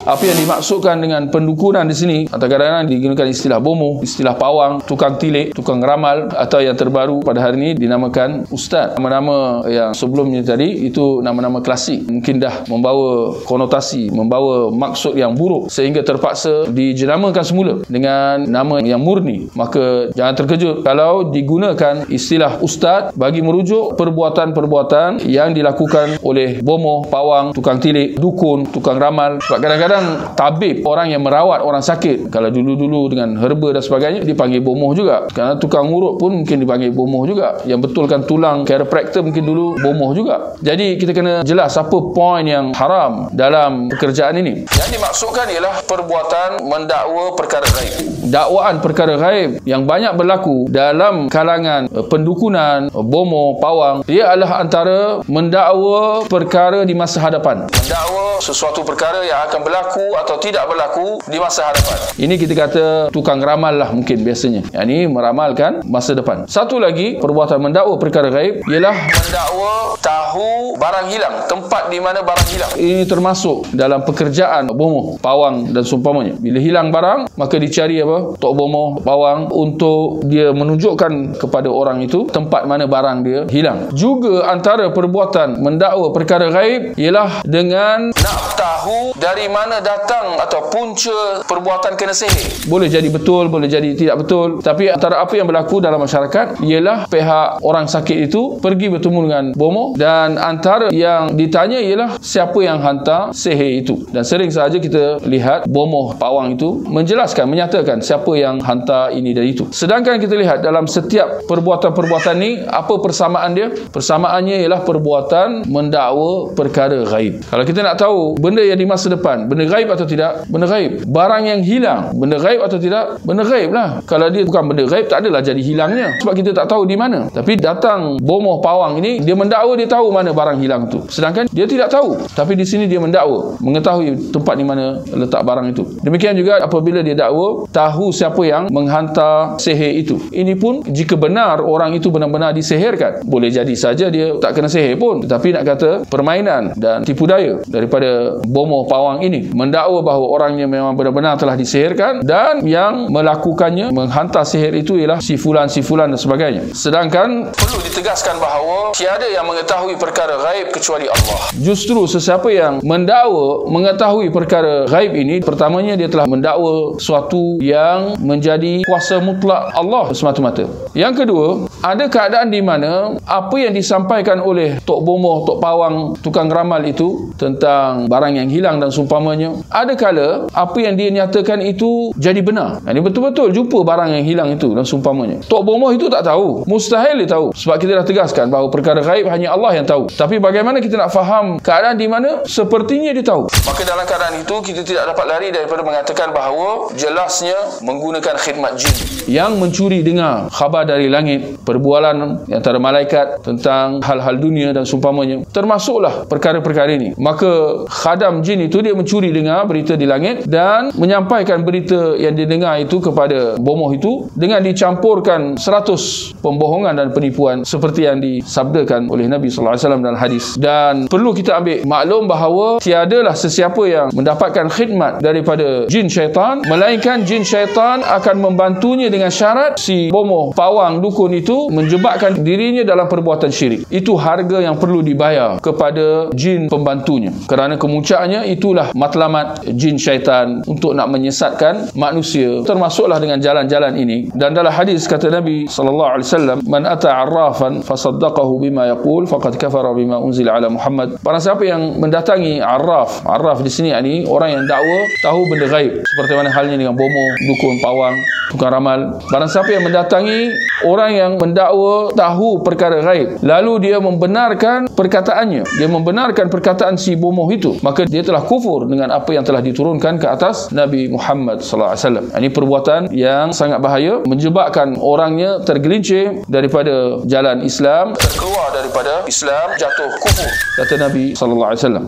Apa yang dimaksudkan dengan pendukunan di sini, kadang-kadang digunakan istilah bomoh, istilah pawang, tukang tilik, tukang ramal, atau yang terbaru pada hari ini dinamakan ustaz. Nama-nama yang sebelumnya tadi itu nama-nama klasik, mungkin dah membawa konotasi, membawa maksud yang buruk sehingga terpaksa dijenamakan semula dengan nama yang murni. Maka jangan terkejut kalau digunakan istilah ustaz bagi merujuk perbuatan-perbuatan yang dilakukan oleh bomoh, pawang, tukang tilik, dukun, tukang ramal. Sebab kadang-kadang tabib, orang yang merawat orang sakit, kalau dulu-dulu dengan herba dan sebagainya, dipanggil bomoh juga. Kerana tukang urut pun mungkin dipanggil bomoh juga. Yang betulkan tulang, chiropractor mungkin dulu bomoh juga. Jadi kita kena jelas apa poin yang haram dalam pekerjaan ini. Yang dimaksudkan ialah perbuatan mendakwa perkara gaib. Dakwaan perkara gaib yang banyak berlaku dalam kalangan pendukunan, bomoh, pawang, dia adalah antara mendakwa perkara di masa hadapan. Mendakwa sesuatu perkara yang akan berlaku atau tidak berlaku di masa hadapan. Ini kita kata tukang ramal lah mungkin biasanya. Yang ini meramalkan masa depan. Satu lagi perbuatan mendakwa perkara gaib ialah mendakwa tahu barang hilang, tempat di mana barang hilang. Ini termasuk dalam pekerjaan bomoh, pawang dan seumpamanya. Bila hilang barang, maka dicari apa? Tok bomoh, pawang untuk dia menunjukkan kepada orang itu tempat mana barang dia hilang. Juga antara perbuatan mendakwa perkara gaib ialah dengan nak tahu dari mana datang atau punca perbuatan kena sihir. Boleh jadi betul, boleh jadi tidak betul. Tapi antara apa yang berlaku dalam masyarakat ialah pihak orang sakit itu pergi bertemu dengan bomoh, dan antara yang ditanya ialah siapa yang hantar sihir itu. Dan sering sahaja kita lihat bomoh, pawang itu menjelaskan, menyatakan siapa yang hantar ini dan itu. Sedangkan kita lihat dalam setiap perbuatan-perbuatan ni, apa persamaan dia? Persamaannya ialah perbuatan mendakwa perkara gaib. Kalau kita nak tahu benda yang di masa depan, benda gaib atau tidak? Benda gaib. Barang yang hilang, benda gaib atau tidak? Benda gaib lah. Kalau dia bukan benda gaib, tak adalah jadi hilangnya. Sebab kita tak tahu di mana. Tapi datang bomoh, pawang ini, dia mendakwa dia tahu mana barang hilang itu. Sedangkan dia tidak tahu. Tapi di sini dia mendakwa, mengetahui tempat di mana letak barang itu. Demikian juga apabila dia dakwa, tahu siapa yang menghantar sihir itu. Ini pun jika benar orang itu benar-benar disihirkan. Boleh jadi saja dia tak kena sihir pun. Tetapi nak kata permainan dan tipu daya daripada bomoh, pawang ini mendakwa bahawa orangnya memang benar-benar telah disihirkan, dan yang melakukannya, menghantar sihir itu ialah si fulan dan sebagainya. Sedangkan perlu ditegaskan bahawa tiada yang mengetahui perkara gaib kecuali Allah. Justru sesiapa yang mendakwa mengetahui perkara gaib ini, pertamanya dia telah mendakwa suatu yang menjadi kuasa mutlak Allah semata-mata. Yang kedua, ada keadaan di mana apa yang disampaikan oleh tok bomoh, tok pawang, tukang ramal itu tentang barang yang hilang dan seumpamanya, ada kala apa yang dia nyatakan itu jadi benar. Ini betul-betul jumpa barang yang hilang itu dan seumpamanya. Tok bomoh itu tak tahu, mustahil dia tahu, sebab kita dah tegaskan bahawa perkara gaib hanya Allah yang tahu. Tapi bagaimana kita nak faham keadaan di mana sepertinya dia tahu? Maka dalam keadaan itu kita tidak dapat lari daripada mengatakan bahawa jelasnya menggunakan khidmat jin yang mencuri dengar khabar dari langit, perbualan antara malaikat tentang hal-hal dunia dan seumpamanya, termasuklah perkara-perkara ini. Maka khadam jin itu dia mencuri dengar berita di langit dan menyampaikan berita yang dia dengar itu kepada bomoh itu dengan dicampurkan 100 pembohongan dan penipuan seperti yang disabdakan oleh Nabi sallallahu alaihi wasallam dalam hadis. Dan perlu kita ambil maklum bahawa tiadalah sesiapa yang mendapatkan khidmat daripada jin syaitan, melainkan jin syaitan akan membantunya dengan syarat si bomoh, pawang, dukun itu menjebakkan dirinya dalam perbuatan syirik. Itu harga yang perlu dibayar kepada jin pembantunya. Kerana kemuncaknya itulah matlamat jin syaitan untuk nak menyesatkan manusia, termasuklah dengan jalan-jalan ini. Dan dalam hadis kata Nabi sallallahu alaihi wasallam, man ata arrafan fasaddaqahu bima yaqul faqad kafara bima unzila ala Muhammad. Barang siapa yang mendatangi arraf, arraf di sini ini orang yang dakwa tahu benda gaib, seperti mana halnya dengan bomoh, dukun, pawang, tukang ramal. Barang siapa yang mendatangi orang yang mendakwa tahu perkara gaib, lalu dia membenarkan perkataannya, dia membenarkan perkataan si bomoh itu, maka dia telah kufur dengan apa yang telah diturunkan ke atas Nabi Muhammad sallallahu alaihi wasallam. Ini perbuatan yang sangat bahaya, menjebakkan orangnya tergelincir daripada jalan Islam, terkeluar daripada Islam, jatuh kufur, kata Nabi sallallahu alaihi wasallam.